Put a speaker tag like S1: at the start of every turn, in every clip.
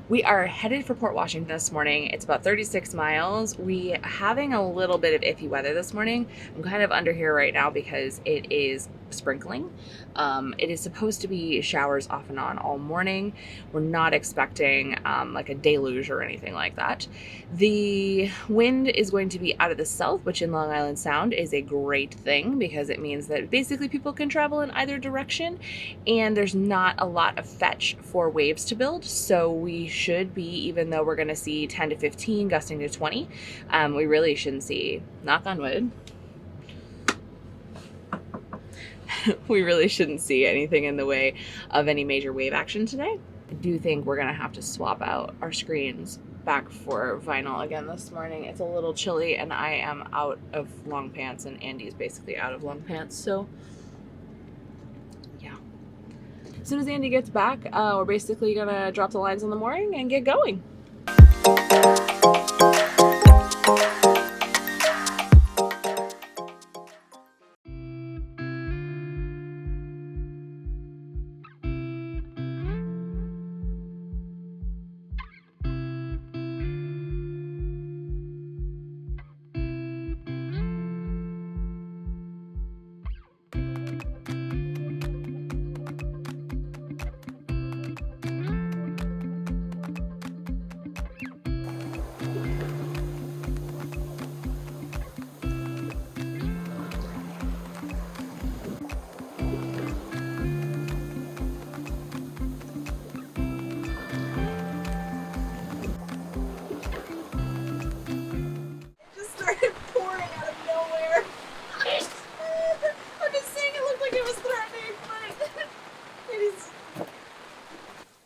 S1: We are headed for Port Washington this morning. It's about 36 miles. We having a little bit of iffy weather this morning. I'm kind of under here right now because it is sprinkling. It is supposed to be showers off and on all morning. We're not expecting like a deluge or anything like that. The wind is going to be out of the south, which in Long Island Sound is a great thing because it means that basically people can travel in either direction and there's not a lot of fetch for waves to build. So we should be, even though we're going to see 10 to 15 gusting to 20, we really shouldn't see, knock on wood, we really shouldn't see anything in the way of any major wave action today. I do think we're going to have to swap out our screens back for vinyl again this morning. It's a little chilly and I am out of long pants and Andy's basically out of long pants. So yeah. As soon as Andy gets back, we're basically going to drop the lines on the mooring and get going.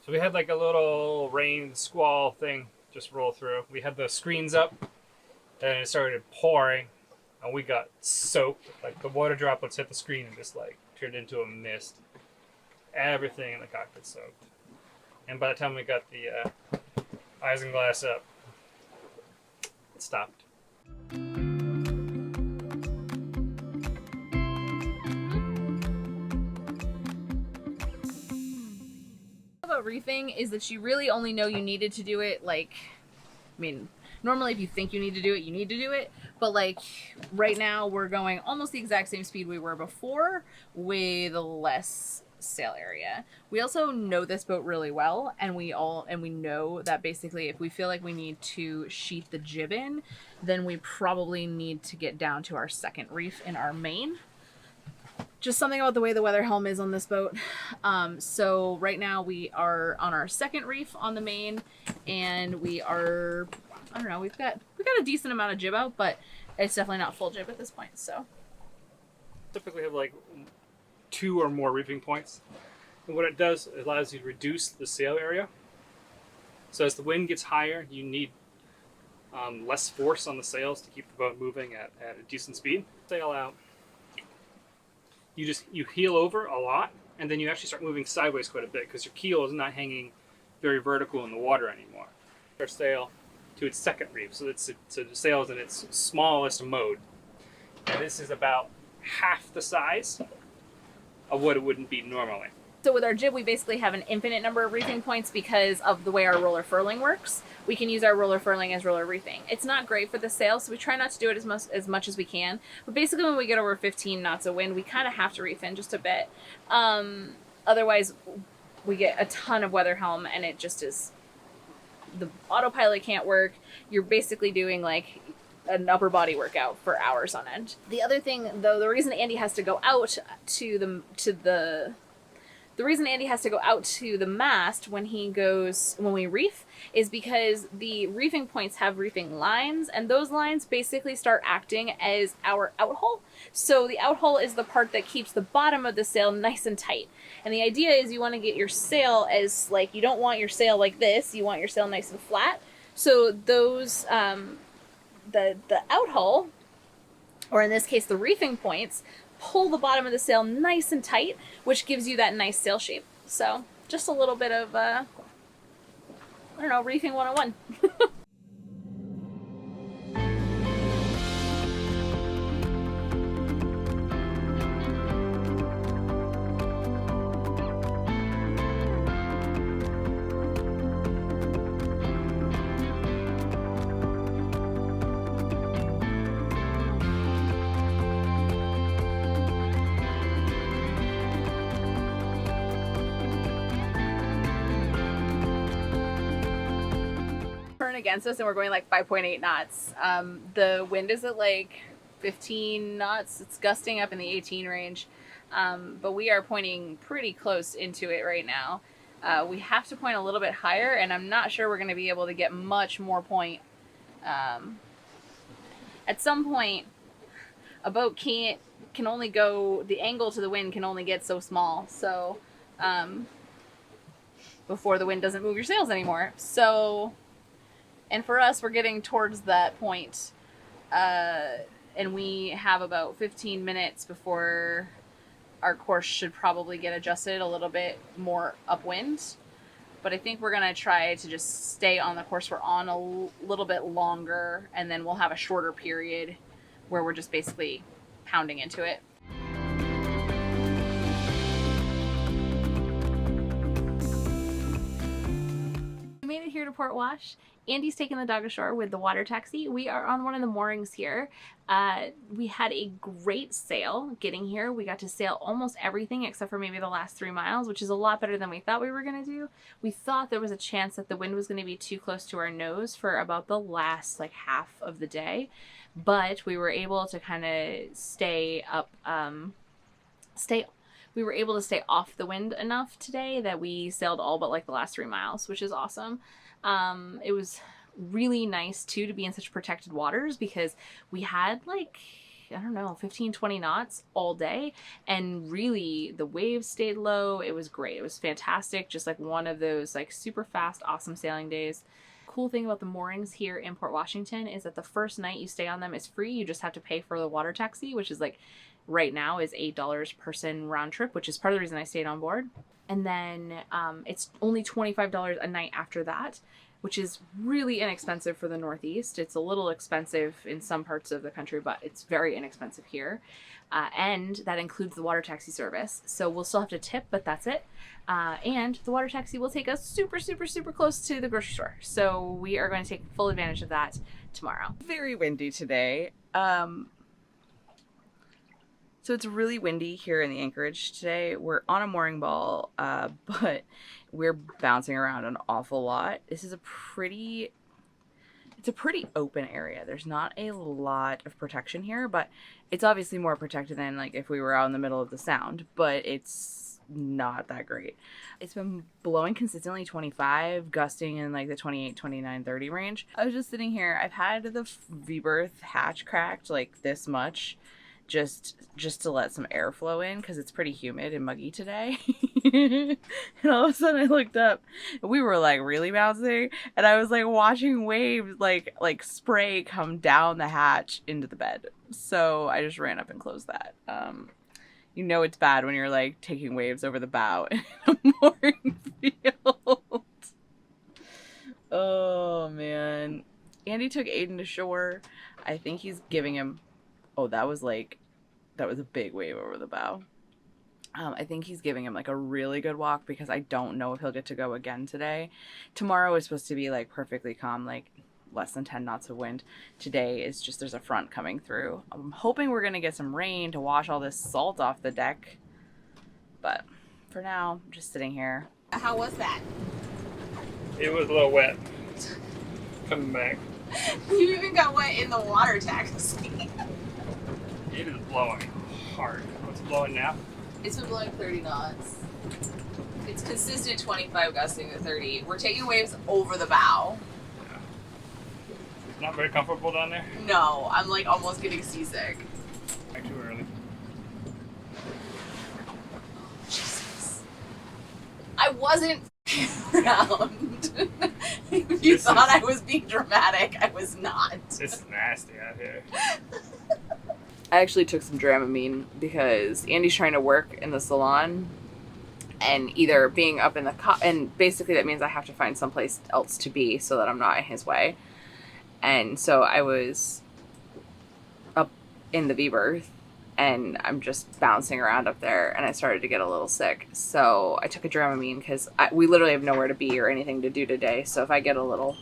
S2: So we had like a little rain squall thing just roll through. We had the screens up and it started pouring and we got soaked. Like the water droplets hit the screen and just like turned into a mist. Everything in the cockpit soaked. And by the time we got the isinglass up, it stopped.
S1: About reefing is that you really only know you needed to do it, like, I mean, normally if you think you need to do it, you need to do it, but like right now we're going almost the exact same speed we were before with less sail area. We also know this boat really well, and we know that basically if we feel like we need to sheet the jib in, then we probably need to get down to our second reef in our main. Just something about the way the weather helm is on this boat. So right now we are on our second reef on the main, and we are, I don't know, we've got a decent amount of jib out, but it's definitely not full jib at this point. So
S2: Typically have like 2 or more reefing points, and what it does, it allows you to reduce the sail area. So as the wind gets higher, you need less force on the sails to keep the boat moving at a decent speed. Sail out. You heel over a lot, and then you actually start moving sideways quite a bit because your keel is not hanging very vertical in the water anymore. Our sail to its second reef, so the sail is in its smallest mode. And this is about half the size of what it wouldn't be normally.
S1: So with our jib, we basically have an infinite number of reefing points because of the way our roller furling works. We can use our roller furling as roller reefing. It's not great for the sail, so we try not to do it as much as we can. But basically when we get over 15 knots of wind, we kind of have to reef in just a bit. Otherwise, we get a ton of weather helm, and it just is, the autopilot can't work. You're basically doing like an upper body workout for hours on end. The other thing, though, the reason Andy has to go out to the mast when we reef is because the reefing points have reefing lines, and those lines basically start acting as our outhole. So the outhole is the part that keeps the bottom of the sail nice and tight. And the idea is you want to get your sail as, like, you don't want your sail like this, you want your sail nice and flat. So those, the outhole, or in this case the reefing points, pull the bottom of the sail nice and tight, which gives you that nice sail shape. So just a little bit of, I don't know, reefing 101. against us and we're going like 5.8 knots. The wind is at like 15 knots. It's gusting up in the 18 range. But we are pointing pretty close into it right now. We have to point a little bit higher, and I'm not sure we're going to be able to get much more point. At some point, a boat can only go, the angle to the wind can only get so small. So, before the wind doesn't move your sails anymore. So, and for us, we're getting towards that point. And we have about 15 minutes before our course should probably get adjusted a little bit more upwind. But I think we're going to try to just stay on the course we're on a little bit longer, and then we'll have a shorter period where we're just basically pounding into it. We made it here to Port Wash. Andy's taking the dog ashore with the water taxi. We are on one of the moorings here. We had a great sail getting here. We got to sail almost everything except for maybe the last 3 miles, which is a lot better than we thought we were going to do. We thought there was a chance that the wind was going to be too close to our nose for about the last like half of the day, but we were able to kind of stay up, we were able to stay off the wind enough today that we sailed all but like the last 3 miles, which is awesome. It was really nice too to be in such protected waters because we had like, I don't know, 15, 20 knots all day, and really the waves stayed low. It was great. It was fantastic. Just like one of those like super fast, awesome sailing days. Cool thing about the moorings here in Port Washington is that the first night you stay on them is free. You just have to pay for the water taxi, which is like right now is $8 person round trip, which is part of the reason I stayed on board. And then it's only $25 a night after that, which is really inexpensive for the Northeast. It's a little expensive in some parts of the country, but it's very inexpensive here. And that includes the water taxi service. So we'll still have to tip, but that's it. And the water taxi will take us super, super, super close to the grocery store. So we are going to take full advantage of that tomorrow.
S3: Very windy today. So it's really windy here in the Anchorage today. We're on a mooring ball, but we're bouncing around an awful lot. This is it's a pretty open area. There's not a lot of protection here, but it's obviously more protected than like if we were out in the middle of the Sound, but it's not that great. It's been blowing consistently 25, gusting in like the 28, 29, 30 range. I was just sitting here. I've had the V-berth hatch cracked like this much just to let some air flow in because it's pretty humid and muggy today. And all of a sudden I looked up and we were like really bouncing, and I was like watching waves like spray come down the hatch into the bed. So I just ran up and closed that. You know it's bad when you're like taking waves over the bow in a mooring field. Oh man. Andy took Aiden to shore. I think he's giving him, oh, that was a big wave over the bow. I think he's giving him like a really good walk because I don't know if he'll get to go again today. Tomorrow is supposed to be like perfectly calm, like less than 10 knots of wind. Today is just, there's a front coming through. I'm hoping we're going to get some rain to wash all this salt off the deck. But for now, I'm just sitting here.
S1: How was that?
S2: It was a little wet. Coming back.
S3: You even got wet in the water taxi.
S2: It is blowing hard. What's blowing now?
S3: It's been blowing 30 knots. It's consistent 25 gusting to 30. We're taking waves over the bow.
S2: Yeah. Not very comfortable down there?
S3: No, I'm like almost getting seasick.
S2: Back too early.
S3: Jesus. I wasn't around. If you thought I was being dramatic, I was not.
S2: It's nasty out here.
S3: I actually took some Dramamine because Andy's trying to work in the salon, and either being up in the and basically that means I have to find someplace else to be so that I'm not in his way. And so I was up in the V-berth and I'm just bouncing around up there, and I started to get a little sick. So I took a Dramamine because we literally have nowhere to be or anything to do today. So if I get a little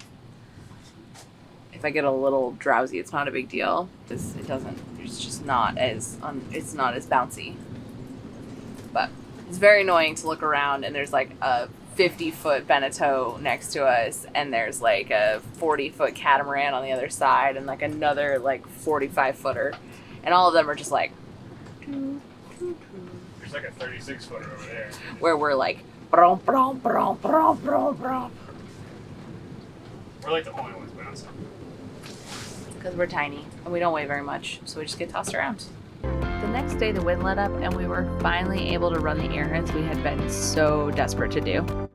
S3: drowsy, it's not a big deal. It's just not as it's not as bouncy. But it's very annoying to look around and there's like a 50-foot Beneteau next to us, and there's like a 40-foot catamaran on the other side, and like another like 45-footer, and all of them are just like
S2: There's like a 36-footer over there.
S3: where we're like brom brom brom brom brom brom
S2: We're like the only ones bouncing.
S3: because we're tiny and we don't weigh very much, so we just get tossed around. The next day the wind let up and we were finally able to run the errands we had been so desperate to do.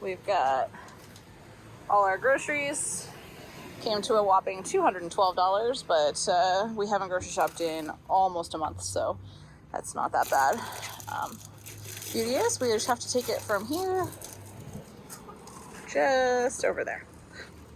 S3: We've got all our groceries. Came to a whopping $212, but we haven't grocery shopped in almost a month, so that's not that bad. Beauty is, we just have to take it from here just over there.